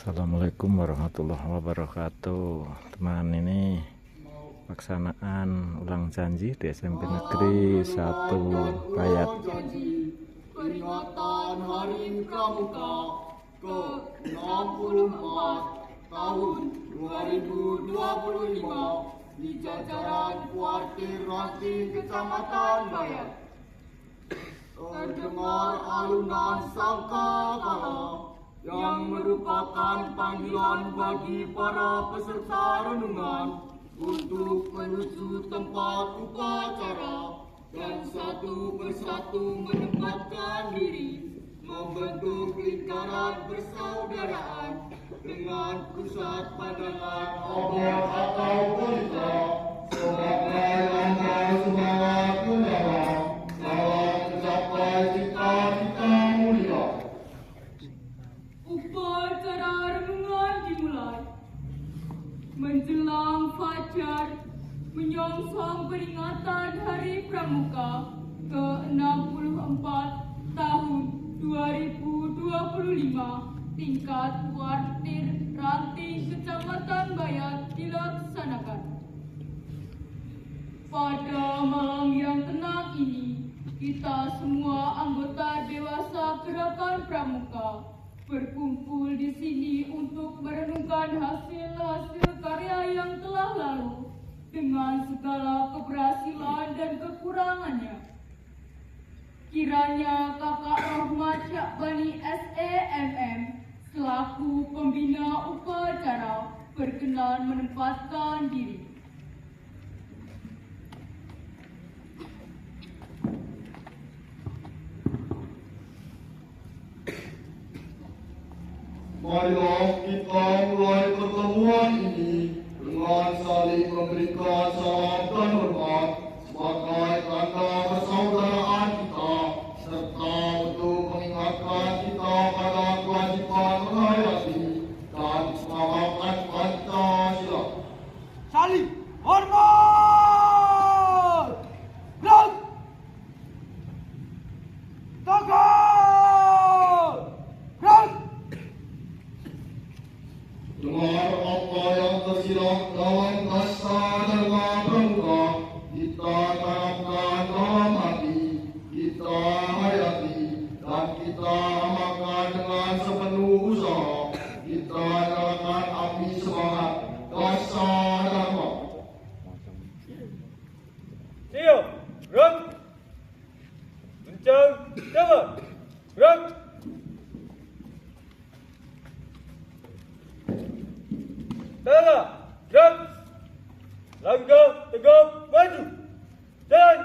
Assalamualaikum warahmatullahi wabarakatuh. Teman, ini pelaksanaan ulang janji di SMP Negeri 1 Payat. Peringatan Hari Pramuka ke-64 tahun 2025 di jajaran Kuartir Ranting Kecamatan Bayat. Terdengar alunan sangkakala yang merupakan panggilan bagi para peserta renungan untuk menuju tempat upacara dan satu persatu menempatkan diri membentuk lingkaran persaudaraan dengan pusat pandangan obor atau pelita sebagai lambang semangat mendalam dalam mencapai cita-cita mulia. Upacara renungan dimulai. Menjelang fajar, menyongsong peringatan Hari Pramuka ke-64 tahun 2025 tingkat Kuartir Ranting Kecamatan Bayat dilaksanakan. Pada malam yang tenang ini, kita semua anggota dewasa Gerakan Pramuka berkumpul di sini untuk merenungkan hasil-hasil karya yang telah lalu dengan segala keberhasilan dan kekurangannya. Kiranya Kakak Rahmat Syakbani SEMM selaku pembina upacara berkenan menempatkan diri. Marilah kita mulai pertemuan ini dengan saling memberikan salam dan hormat sebagai tanda persaudaraan kita, serta untuk mengingatkan kita pada kewajiban menghayati dan mengamalkan Pancasila. Saling hormat! Gerak! Tegak! Gerak! Dengar apa yang tersirat dalam naskah Dharma Pramuka, kita tanamkan dalam hati, kita hayati, dan kita amalkan dengan sepenuh usaha. Kita nyalakan api semangat dasar Dharma. Siap! Gerak! Kencang! Jalan! Gerak! Tengah! Gerak! Langkah tegap maju! Jalan!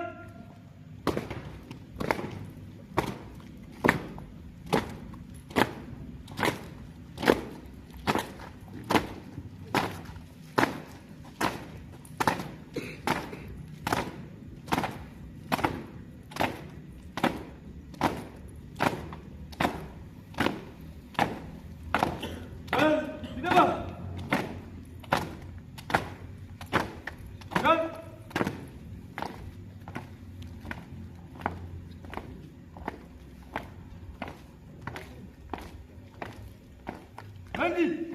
Di depan! Gerak! Berhenti!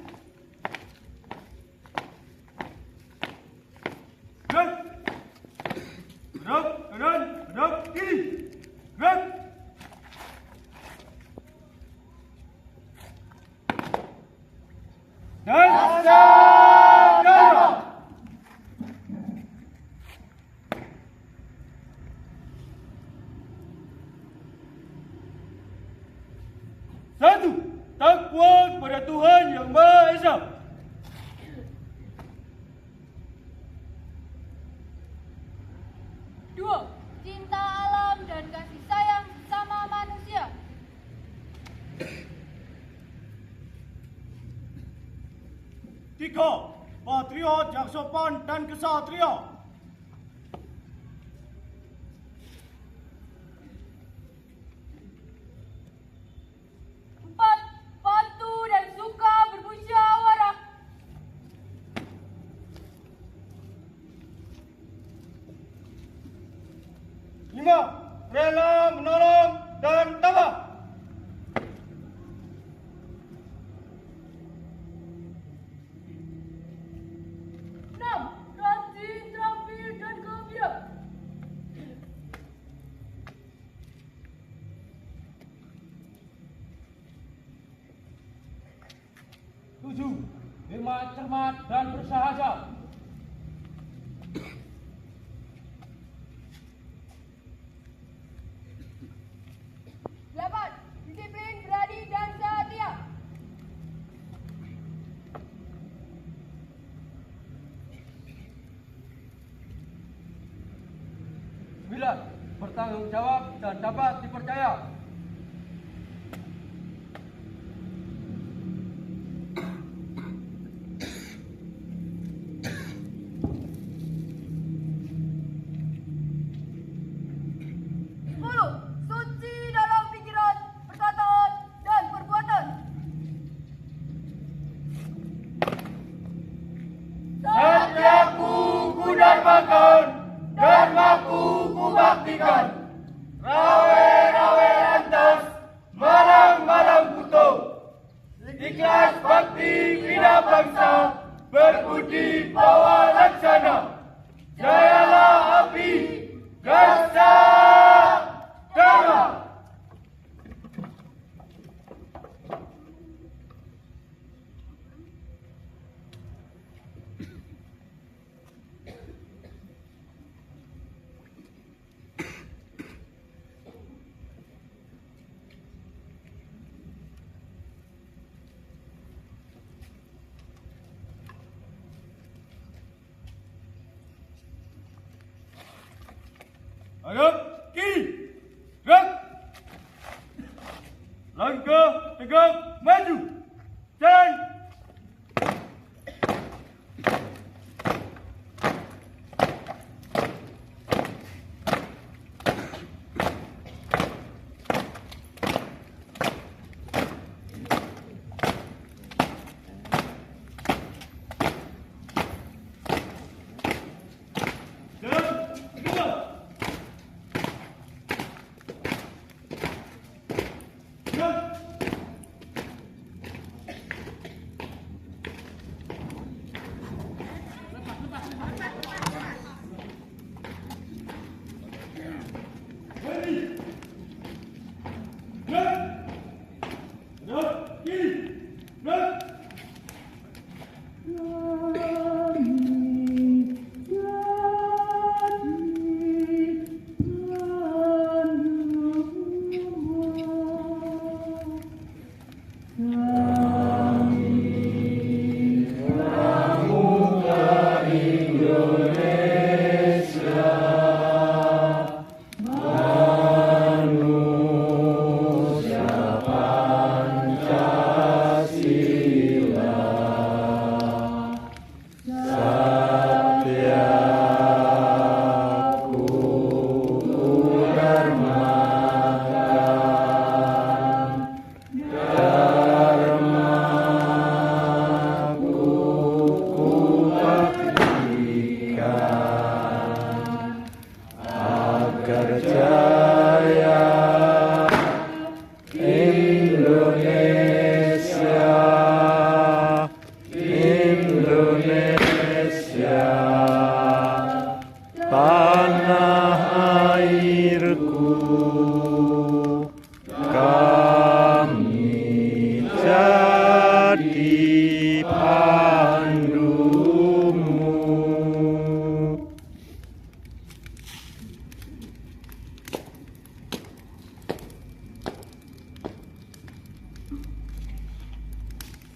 Gerak! Gerak kanan, gerak kiri! Gerak! Dan Dharma! Satu, takwa kepada Tuhan Yang Maha Esa. Dua, cinta alam dan kasih sayang sama manusia. Tiga, patriot yang sopan dan kesatria. Empat, patuh dan suka bermusyawarah. Lima, rela menolong dan tabah. 7. Hemat, cermat, dan bersahaja. 8. Disiplin, berani, dan setia. 9. Bertanggung jawab dan dapat dipercaya. 10. Suci dalam pikiran, perkataan, dan perbuatan. 11. Satyaku ku dharmakan, dharmaku ku baktikan. Rawe-rawe lantas, malang-malang butuh. Ikhlas bakti bina bangsa, berbudi bawa laksana. Jayalah api, gasa dharma. Ayo, kiri, gerak. Langkah tegak maju. Dan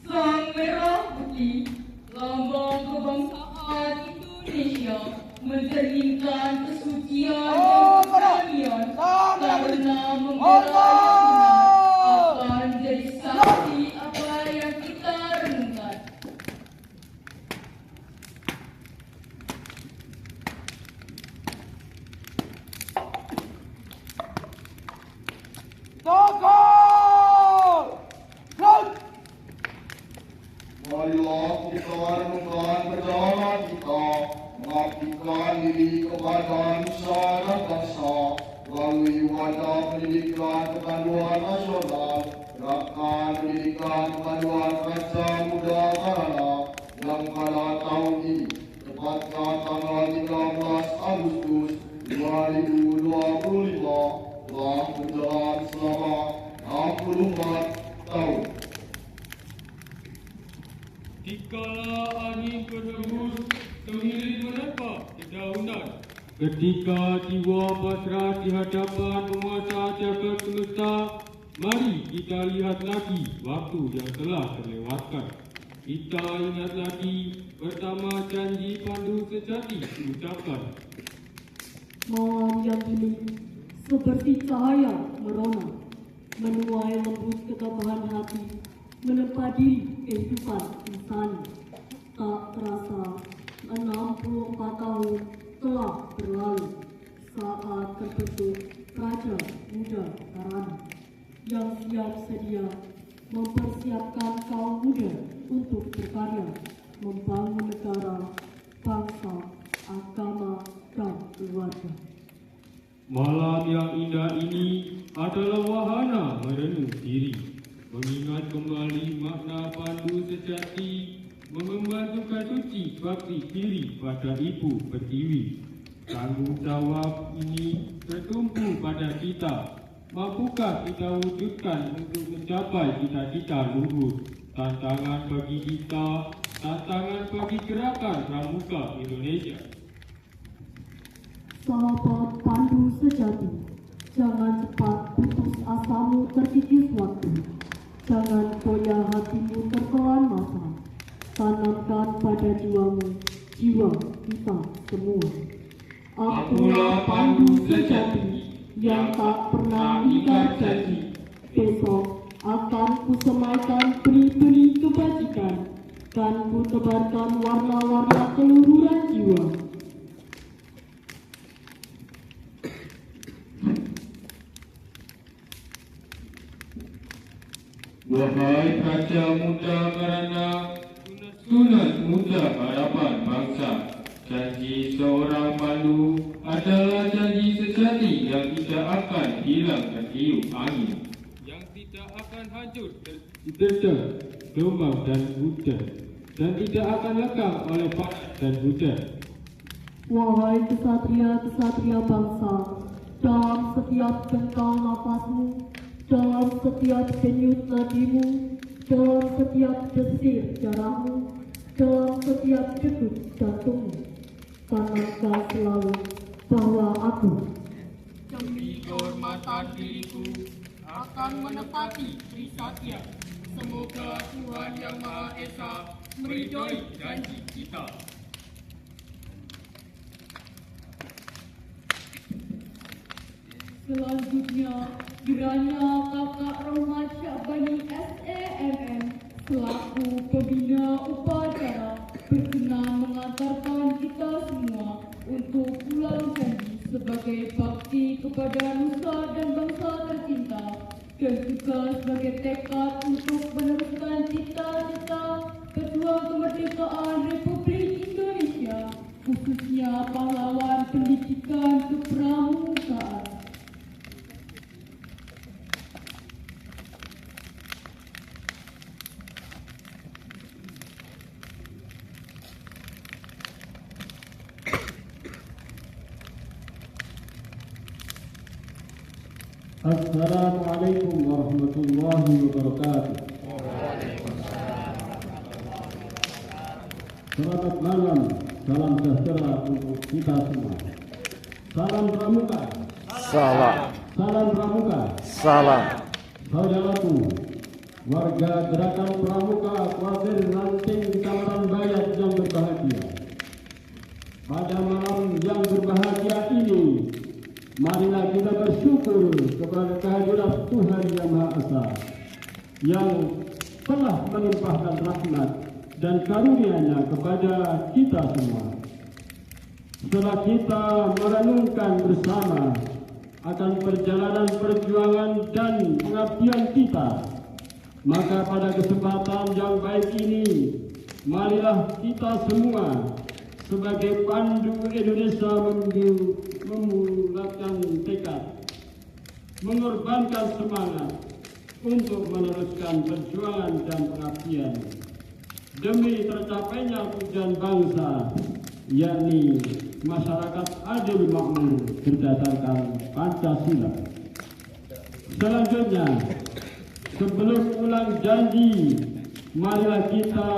Sang merah putih, lambang kebangsaan Indonesia, mencerminkan kesucian dan keberanian karena membela akan menjadi saksi apa yang kita renungkan. Marilah kita renungkan perjalanan kita, mengabdikan diri kepada nusa dan bangsa, melalui wadah pendidikan kepanduan nasional, gerakan pendidikan kepanduan Raja Muda Sarana, yang pada tahun ini, tepatnya tanggal 13 Agustus 2025, telah berjalan selama 64 tahun. dikala angin berhembus, seiring menerpa dedaunan. Ketika jiwa pasrah di hadapan penguasa jagat semesta, mari kita lihat lagi waktu yang telah terlewatkan. Kita ingat lagi bersama janji pandu sejati diucapkan. Malam yang ini seperti cahaya merona, menuai lembut ketabahan hati, menempa diri kehidupan insani. Tak terasa 64 tahun telah berlalu saat terbentuk Raja Muda Karana yang siap sedia mempersiapkan kaum muda untuk berkarya membangun negara, bangsa, agama, dan keluarga. Malam yang indah ini adalah wahana merenung diri, mengingat kembali makna pandu sejati, mengemban suka suci bakti diri pada Ibu Pertiwi. Tanggung jawab ini bertumpu pada kita. Mampukah kita wujudkan untuk mencapai cita-cita luhur? Tantangan bagi kita, tantangan bagi gerakan Pramuka Indonesia. Sahabat pandu sejati, jangan cepat putus asamu terkikis waktu. Jangan goyah hatimu tertelan masa. Tanamkan pada jiwamu, jiwa kita semua. Akulah pandu sejati yang tak pernah ingkar janji. Besok akan kusemaikan beri-beri kebajikan, dan ku tebarkan warna-warna keluhuran jiwa. Wahai Raja Muda Karana, Tunas Muda Harapan Bangsa, janji seorang pandu adalah janji sejati yang tidak akan hilang tertiup angin, yang tidak akan hancur diterjang gelombang dan hujan, dan tidak akan lekang oleh panas dan hujan. Wahai kesatria-kesatria bangsa, dalam setiap jengkal nafasmu, dalam setiap denyut nadimu, dalam setiap desir darahmu, dalam setiap degup jantungmu, tanamkan selalu bahwa aku Demi kehormatan diriku akan menepati trisatya. Semoga Tuhan Yang Maha Esa meridhoi janji kita. selanjutnya kiranya Kakak Rohmat Syabani SEMM selaku pembina upacara berkenan mengantarkan kita semua untuk pulang janji sebagai bakti kepada nusa dan bangsa tercinta, dan juga sebagai tekad untuk meneruskan cita-cita pejuang kemerdekaan Republik Indonesia, khususnya pahlawan pendidikan kepramukaan. Assalamualaikum warahmatullahi wabarakatuh. Selamat malam, salam sejahtera untuk kita semua. Salam Pramuka. Salam. Salam Pramuka. Salam. Saudaraku, warga gerakan Pramuka Kuartir Ranting Kecamatan Bayat yang berbahagia. Pada malam yang berbahagia ini, marilah kita bersyukur kepada kehadirat Tuhan Yang Maha Esa yang telah melimpahkan rahmat dan karunia-Nya kepada kita semua. Setelah kita merenungkan bersama akan perjalanan perjuangan dan pengabdian kita, maka pada kesempatan yang baik ini, marilah kita semua sebagai pandu Indonesia memulatkan tekad, mengorbankan semangat untuk meneruskan perjuangan dan pengabdian demi tercapainya tujuan bangsa, yakni masyarakat adil makmur berdasarkan Pancasila. Selanjutnya, sebelum ulang janji, marilah kita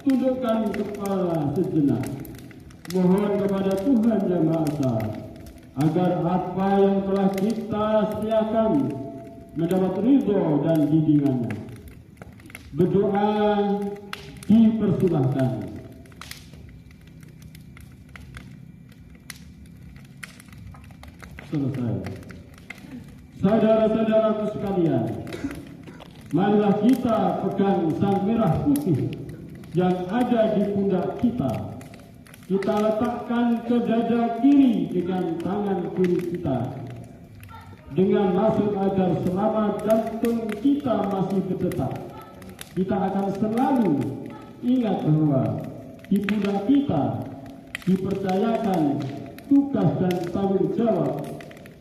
tundukkan kepala sejenak. Mohon kepada Tuhan Yang Maha Esa agar apa yang telah kita sediakan mendapat ridho dan bimbingannya. Berdoa dipersilahkan. Selesai. Saudara-saudaraku sekalian, marilah kita pegang sang merah putih yang ada di pundak kita. Kita letakkan ke dada kiri dengan tangan kiri kita, dengan maksud agar selama jantung kita masih berdetak, kita akan selalu ingat bahwa di pundak kita dipercayakan tugas dan tanggung jawab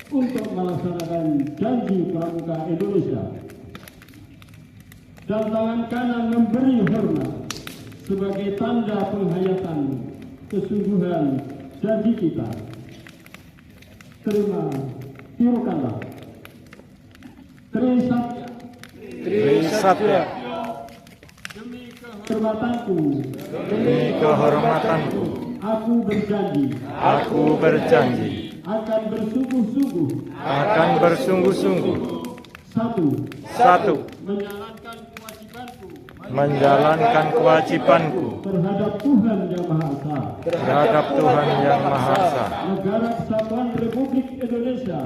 untuk melaksanakan janji Pramuka Indonesia. Dan tangan kanan memberi hormat sebagai tanda penghayatan kesungguhan janji kita. Tirukanlah. Trisatya. Trisatya. Demi kehormatanku. Aku berjanji. Akan bersungguh-sungguh. Satu. Menjalankan kewajibanku. Terhadap Tuhan Yang Maha Esa. Negara Kesatuan Republik Indonesia.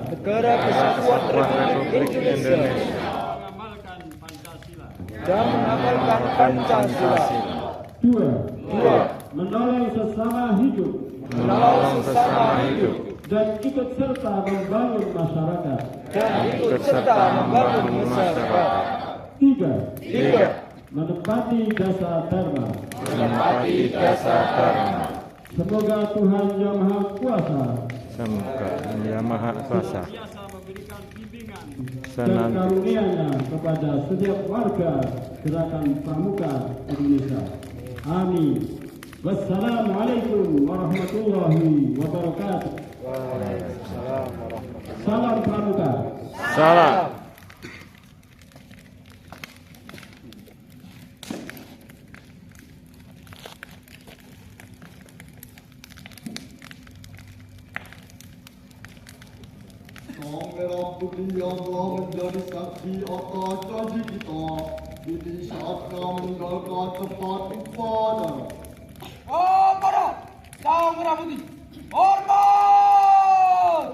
Dan mengamalkan Pancasila. Dua. Menolong sesama hidup. Dan ikut serta membangun masyarakat. Tiga. Menepati jasa dharma. Semoga Tuhan Yang Maha Kuasa dan karunia-Nya kepada setiap warga Gerakan Pramuka Indonesia. Amin. Wassalamualaikum warahmatullahi wabarakatuh. Salam Pramuka. Salam. Sang Merah Putih yang telah menjadi saksi atas janji kita, ini saatnya meninggalkan tempat ibadah. Kepada Sang Merah Putih, hormat!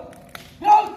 Gerak!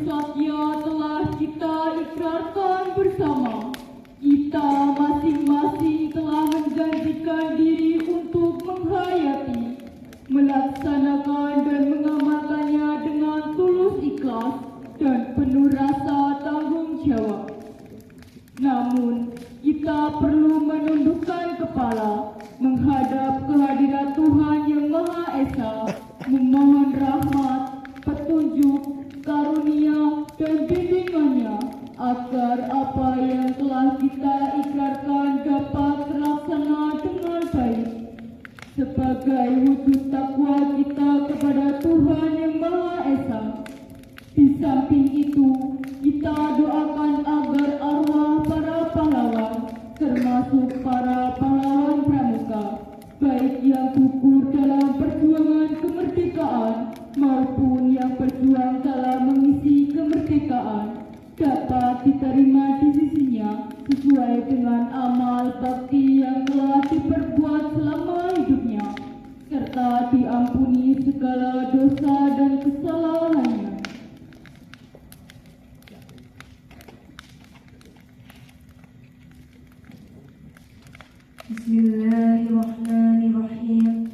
Satya telah kita ikrarkan bersama. Kita masing-masing telah menjanjikan diri untuk menghayati, melaksanakan dan mengamalkannya dengan tulus ikhlas dan penuh rasa tanggung jawab. Namun, kita perlu menundukkan kepala, menghadap kehadirat Tuhan Yang Maha Esa, memohon rahmat, petunjuk, karunia, dan bimbingannya agar apa yang telah kita ikrarkan dapat terlaksana dengan baik. Sebagai wujud takwa kita kepada Tuhan Yang Maha Esa. Di samping itu, kita doakan agar arwah para pahlawan, termasuk para pahlawan pramuka, baik yang gugur dalam perjuangan kemerdekaan maupun yang berjuang dalam mengisi kemerdekaan, dapat diterima di sisinya sesuai dengan amal bakti yang telah diperbuat selama hidupnya, serta diampuni segala dosa dan kesalahannya. Bismillahirrahmanirrahim.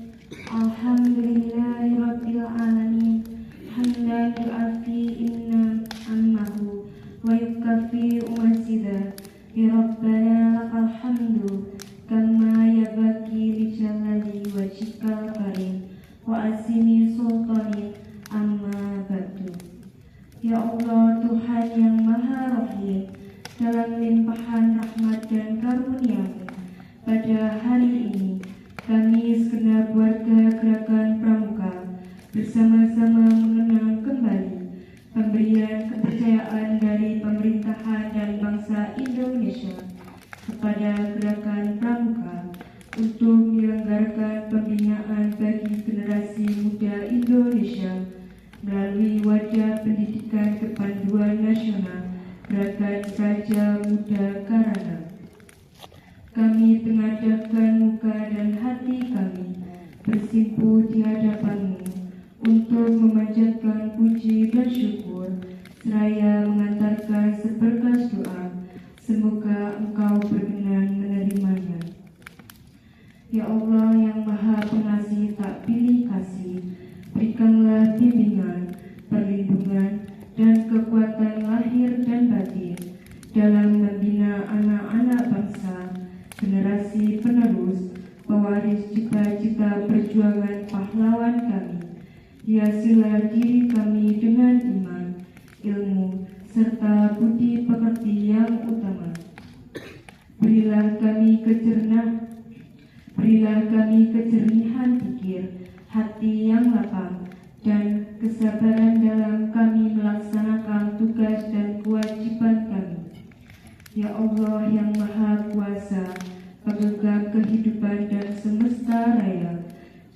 Alhamdulillahirabbil alamin. Hamdan yu'afi inna ammahu wa yukafi umazida. Ya Rabbana lakal hamdu kama yabaki li jalali wajhikal karim wa azimi sultani amma ba'du. Ya Allah, Tuhan yang Maha Rahim, dalam limpahan rahmat dan karunia-Mu, pada hari ini, kami segenap warga Gerakan Pramuka bersama-sama mengenang kembali pemberian kepercayaan dari pemerintahan dan bangsa Indonesia kepada Gerakan Pramuka untuk menyelenggarakan pembinaan bagi generasi muda Indonesia melalui wadah pendidikan kepanduan nasional Gerakan Praja Muda Karana. Kami mengadapkan muka dan hati kami bersimpuh di hadapan-Mu untuk memanjatkan puji dan syukur seraya mengantarkan seberkas doa. Semoga Engkau berkenan menerimanya. Ya Allah yang Maha Pengasih tak pilih kasih, berikanlah bimbingan, perlindungan, dan kekuatan lahir dan batin dalam membina anak-anak bangsa, generasi penerus, pewaris cita-cita perjuangan pahlawan kami. Hiasilah diri kami dengan iman, ilmu, serta budi pekerti yang utama. Berilah kami kejernihan pikir, hati yang lapang, dan kesabaran dalam kami melaksanakan tugas dan kewajiban kami. Ya Allah yang Maha Kuasa, pemegang kehidupan dan semesta raya,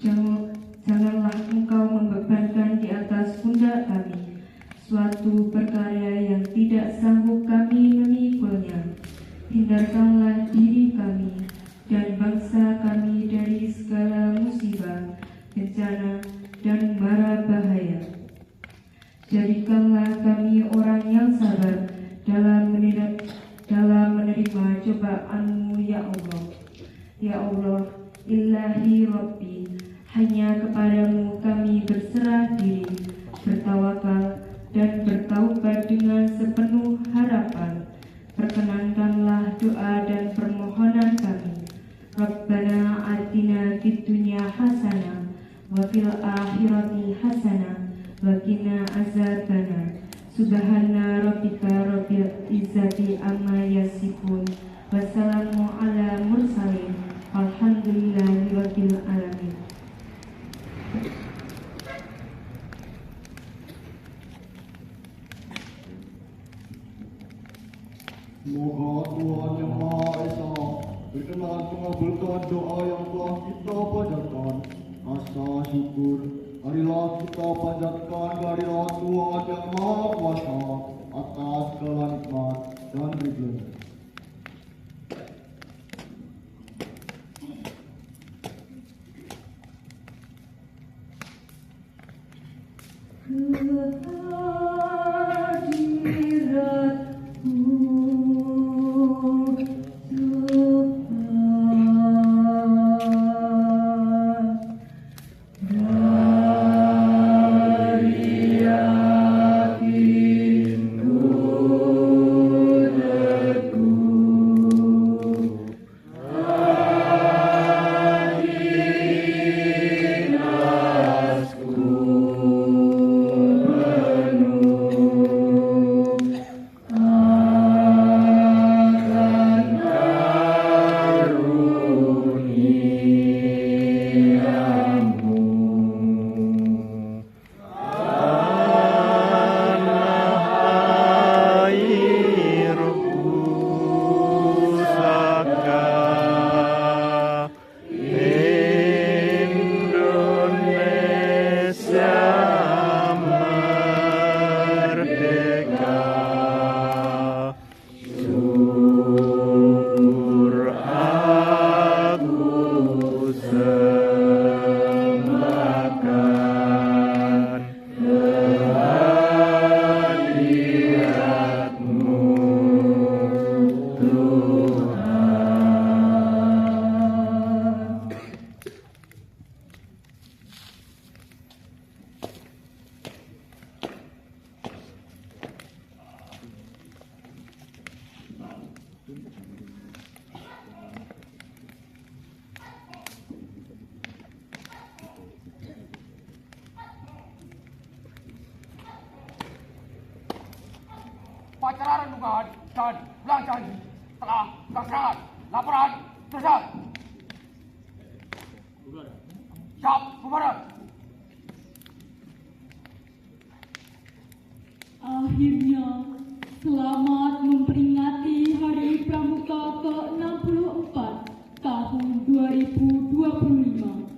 janganlah Engkau membebankan di atas pundak kami suatu perkara yang tidak sanggup kami memikulnya. Hindarkanlah diri kami dan bangsa kami dari segala musibah, bencana, dan mara bahaya. Jadikanlah kami orang yang sabar dalam menerima cobaan-Mu, ya Allah. Ya Allah, Ilahi Rabbi, hanya kepadamu kami berserah diri, bertawakal, dan bertaubat dengan sepenuh harapan. Perkenankanlah doa dan permohonan kami. Rabbana atina fid dunya hasanah wa fil akhirati hasanah wa qina azabannar. Subhana rabbika rabbil izzati amma yasifun. Wassalamu ala mursalin. Alhamdulillahi rabbil alamin. Semoga Tuhan Yang Maha Esa berkenan mengabulkan doa yang telah kita panjatkan. Rasa syukur marilah kita panjatkan kehadirat Tuhan Yang Maha Kuasa atas segala nikmat dan ridho-Nya. Ku hadir upacara renungan dan ulang janji telah dilaksanakan. Laporan selesai. Siap, bubaran. Akhirnya, selamat memperingati Hari Pramuka ke-64 tahun 2025.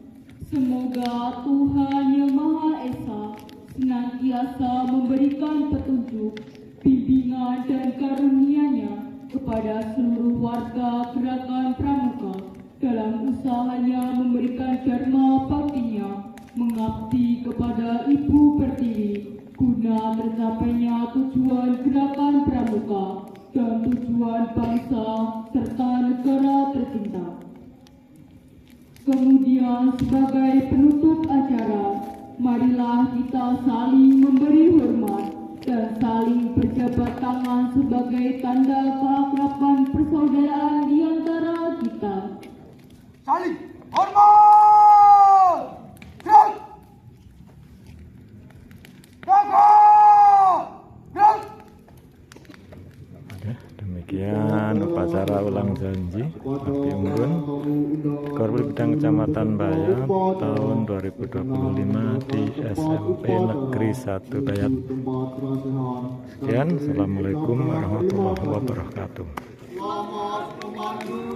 Semoga Tuhan Yang Maha Esa senantiasa memberikan petunjuk, bimbingan dan karunia-Nya kepada seluruh warga Gerakan Pramuka dalam usahanya memberikan dharma baktinya mengabdi kepada Ibu Pertiwi guna tercapainya tujuan Gerakan Pramuka dan tujuan bangsa serta negara tercinta. Kemudian sebagai penutup acara, marilah kita saling memberi hormat dan saling berjabat tangan sebagai tanda keakraban persaudaraan di antara kita. Saling hormat. Gerak. Tegak. Gerak. Oke, demikian upacara ulang janji Bakti Umrun Korwil Bidang Kecamatan Bayat tahun 2025 di SMP Negeri 1 Bayat. Sekian, Assalamualaikum warahmatullahi wabarakatuh.